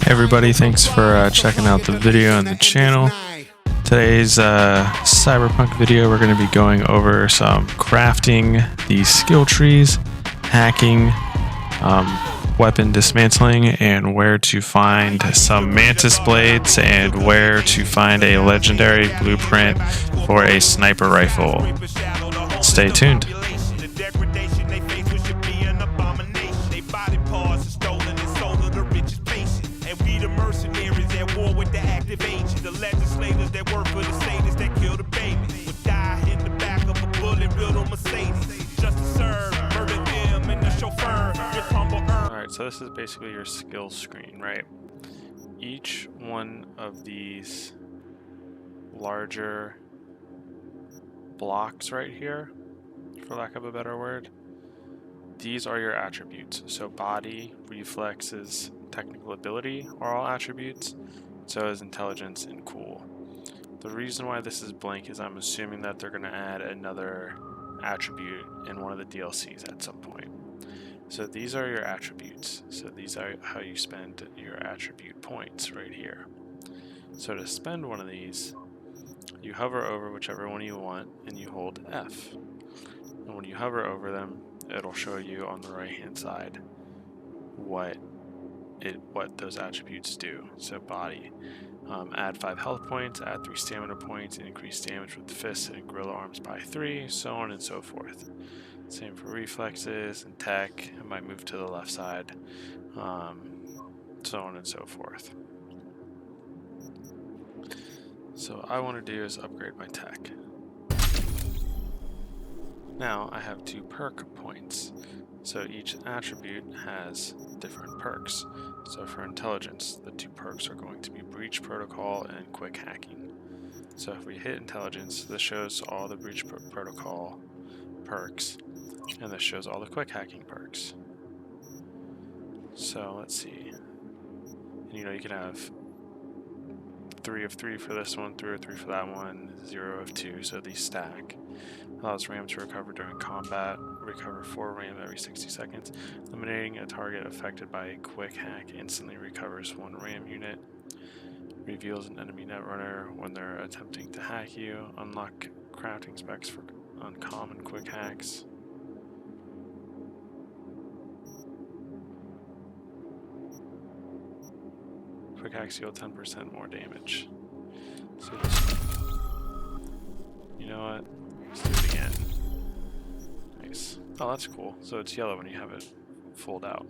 Hey everybody, thanks for checking out the video on the channel. Today's CyberPunk video, we're going to be going over some crafting, the skill trees, hacking, weapon dismantling, and where to find some Mantis blades and where to find a legendary blueprint for a sniper rifle. Stay tuned. Alright, so this is basically your skills screen, right? Each one of these larger blocks right here, for lack of a better word, these are your attributes. So body, reflexes, technical ability are all attributes. So is intelligence and cool. The reason why this is blank is I'm assuming that they're going to add another attribute in one of the DLCs at some point. So these are your attributes. So these are how you spend your attribute points right here. So to spend one of these, you hover over whichever one you want and you hold F. And when you hover over them, it'll show you on the right hand side what those attributes do. So body, add 5 health points, add 3 stamina points, increase damage with fists and gorilla arms by 3, so on and so forth. Same for reflexes and tech. It might move to the left side, so on and so forth. So what I want to do is upgrade my tech. Now I have 2 perk points. So each attribute has different perks. So for intelligence, the 2 perks are going to be breach protocol and quick hacking. So if we hit intelligence, this shows all the breach protocol perks, and this shows all the quick hacking perks. So let's see. And, you can have 3 of 3 for this one, 3 of 3 for that one, 0 of 2, so these stack. Allows RAM to recover during combat, recover 4 RAM every 60 seconds. Eliminating a target affected by a quick hack instantly recovers 1 RAM unit. Reveals an enemy netrunner when they're attempting to hack you. Unlock crafting specs for uncommon quick hacks. Quick hacks deal 10% more damage. So just, you know what? Let's do it again. Nice. Oh, that's cool. So it's yellow when you have it fold out.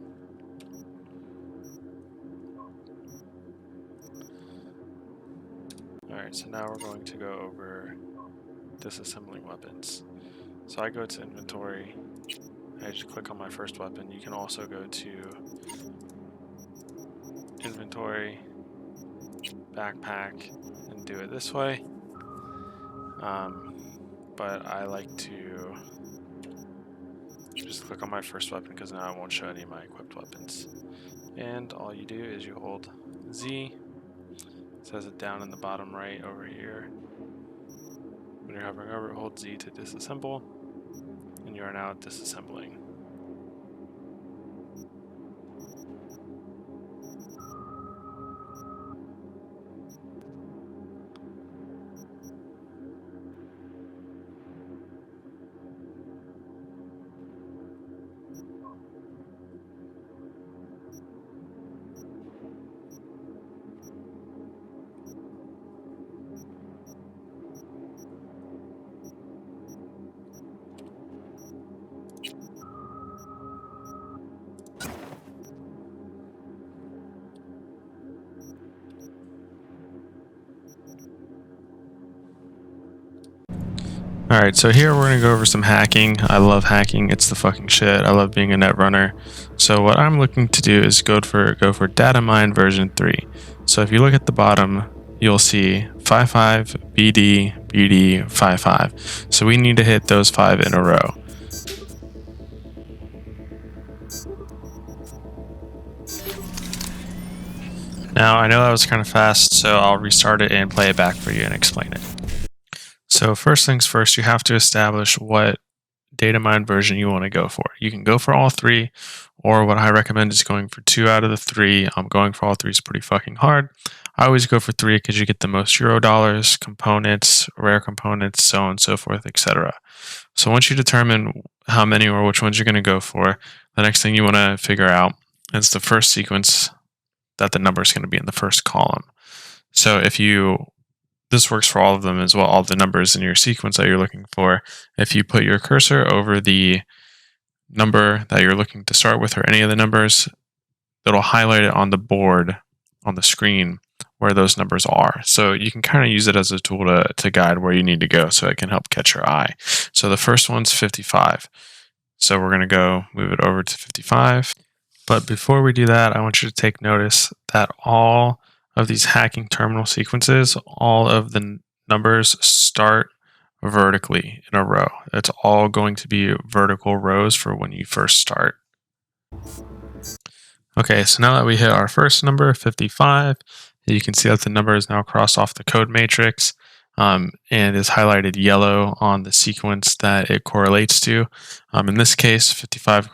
Alright, so now we're going to go over disassembling weapons. So I go to inventory. I just click on my first weapon. You can also go to inventory, backpack, and do it this way. But I like to just click on my first weapon because now I won't show any of my equipped weapons. And all you do is you hold Z. It says it down in the bottom right over here. When you're hovering over it, hold Z to disassemble, and you are now disassembling. Alright, so here we're going to go over some hacking. I love hacking, it's the fucking shit. I love being a netrunner. So what I'm looking to do is go for data mine version 3. So if you look at the bottom, you'll see 55, BD, BD, 55. So we need to hit those 5 in a row. Now I know that was kind of fast, so I'll restart it and play it back for you and explain it. So first things first, you have to establish what data mine version you want to go for. You can go for all 3, or what I recommend is going for 2 out of the 3. Going for all 3 is pretty fucking hard. I always go for 3 because you get the most euro dollars, components, rare components, so on and so forth, etc. So once you determine how many or which ones you're going to go for, the next thing you want to figure out is the first sequence that the number is going to be in the first column. So this works for all of them as well, all the numbers in your sequence that you're looking for. If you put your cursor over the number that you're looking to start with, or any of the numbers, it'll highlight it on the board, on the screen, where those numbers are. So you can kind of use it as a tool to guide where you need to go, so it can help catch your eye. So the first one's 55. So we're going to go move it over to 55. But before we do that, I want you to take notice that all of these hacking terminal sequences, all of the numbers start vertically in a row. It's all going to be vertical rows for when you first start. Okay, so now that we hit our first number, 55, you can see that the number is now crossed off the code matrix and is highlighted yellow on the sequence that it correlates to. In this case, 55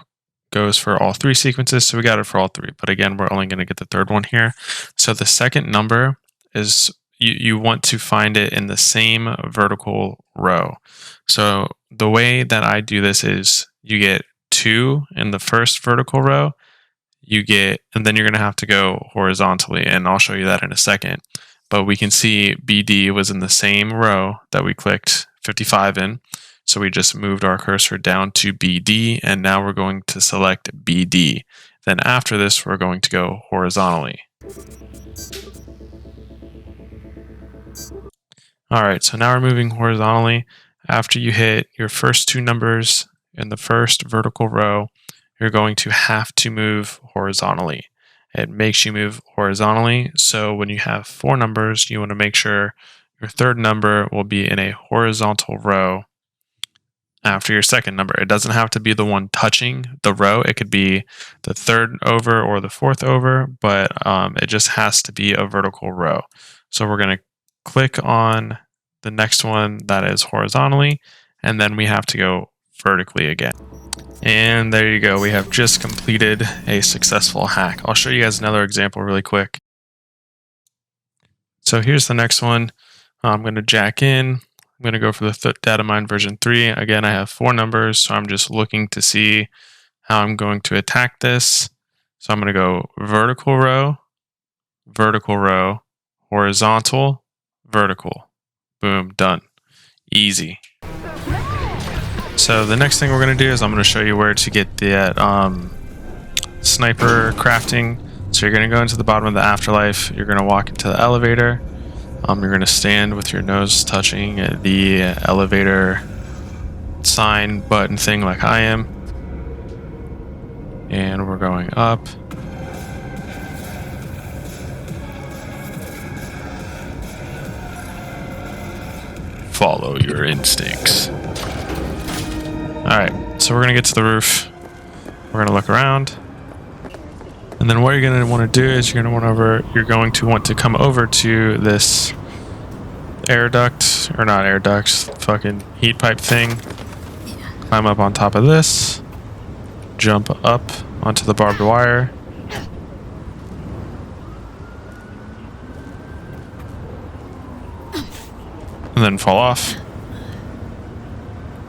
goes for all 3 sequences, so we got it for all 3. But again, we're only going to get the third one here. So the second number is, you want to find it in the same vertical row. So the way that I do this is you get 2 in the first vertical row, and then you're going to have to go horizontally, and I'll show you that in a second. But we can see BD was in the same row that we clicked 55 in. So we just moved our cursor down to BD, and now we're going to select BD. Then after this, we're going to go horizontally. All right, so now we're moving horizontally. After you hit your first 2 numbers in the first vertical row, you're going to have to move horizontally. It makes you move horizontally, so when you have 4 numbers, you want to make sure your third number will be in a horizontal row after your second number. It doesn't have to be the one touching the row. It could be the third over or the fourth over, but it just has to be a vertical row. So we're going to click on the next one that is horizontally, and then we have to go vertically again. And there you go. We have just completed a successful hack. I'll show you guys another example really quick. So here's the next one. I'm going to jack in. I'm going to go for the data mine version 3. Again, I have 4 numbers, so I'm just looking to see how I'm going to attack this. So I'm going to go vertical row, horizontal, vertical. Boom, done. Easy. So the next thing we're going to do is I'm going to show you where to get the sniper crafting. So you're going to go into the bottom of the afterlife. You're going to walk into the elevator. You're going to stand with your nose touching the elevator sign button thing like I am. And we're going up. Follow your instincts. Alright, so we're going to get to the roof. We're going to look around. And then what you're going to want to do is you're going to want to come over to this air duct, or not air ducts, fucking heat pipe thing. Climb up on top of this. Jump up onto the barbed wire. And then fall off.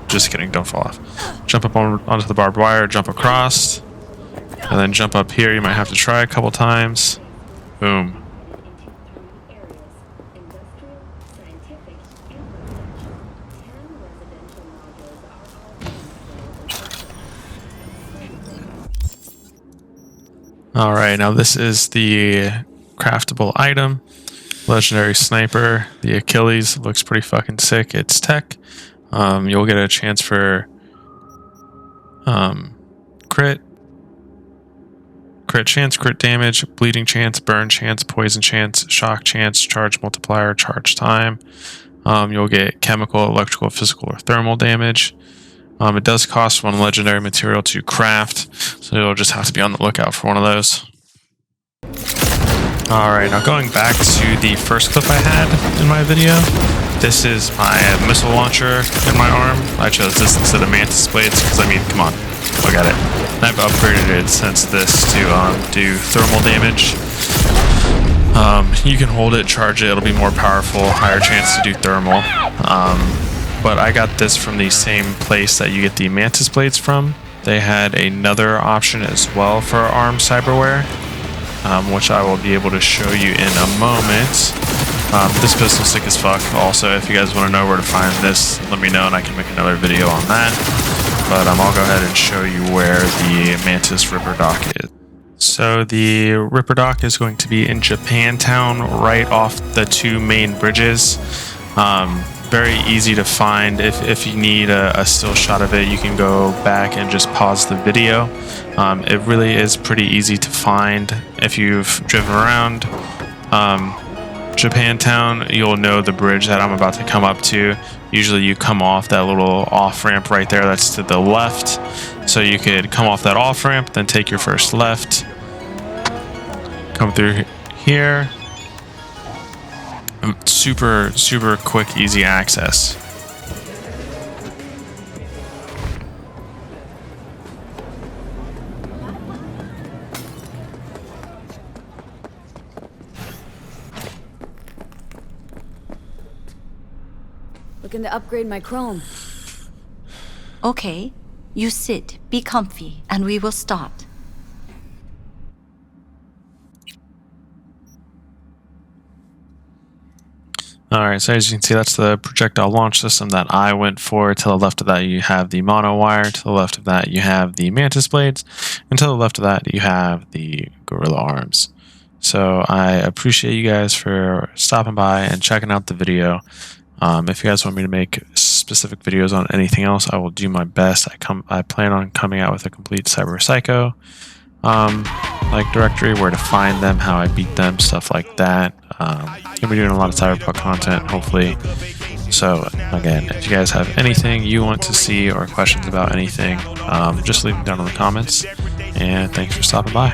Just kidding, don't fall off. Jump up onto the barbed wire, jump across. And then jump up here. You might have to try a couple times. Boom. Alright, now this is the craftable item. Legendary sniper. The Achilles looks pretty fucking sick. It's tech. You'll get a chance for crit chance, crit damage, bleeding chance, burn chance, poison chance, shock chance, charge multiplier, charge time. You'll get chemical, electrical, physical, or thermal damage. It does cost 1 legendary material to craft, so you'll just have to be on the lookout for one of those. Alright, now going back to the first clip I had in my video, this is my missile launcher in my arm. I chose this instead of Mantis blades because, I mean, come on. look at it. And I've upgraded it since this to do thermal damage. You can hold it, charge it, it'll be more powerful, higher chance to do thermal. But I got this from the same place that you get the Mantis blades from. They had another option as well for ARM cyberware, which I will be able to show you in a moment. This pistol's sick as fuck. Also, if you guys want to know where to find this, let me know and I can make another video on that. But I'll go ahead and show you where the Mantis Ripper Dock is. So the Ripper Dock is going to be in Japantown, right off the two main bridges. Very easy to find. If you need a still shot of it, you can go back and just pause the video. It really is pretty easy to find. If you've driven around Japantown, you'll know the bridge that I'm about to come up to. Usually you come off that little off ramp right there that's to the left. So you could come off that off ramp, then take your first left, come through here. Super quick, easy access. Looking to upgrade my chrome. Okay, you sit, be comfy, and we will start. Alright, so as you can see, that's the projectile launch system that I went for. To the left of that, you have the mono wire. To the left of that, you have the Mantis blades. And to the left of that, you have the Gorilla arms. So I appreciate you guys for stopping by and checking out the video. If you guys want me to make specific videos on anything else, I will do my best. I plan on coming out with a complete Cyber Psycho like directory, where to find them, how I beat them, stuff like that. Gonna be doing a lot of CyberPunk content, hopefully. So again, if you guys have anything you want to see or questions about anything, just leave them down in the comments. And thanks for stopping by.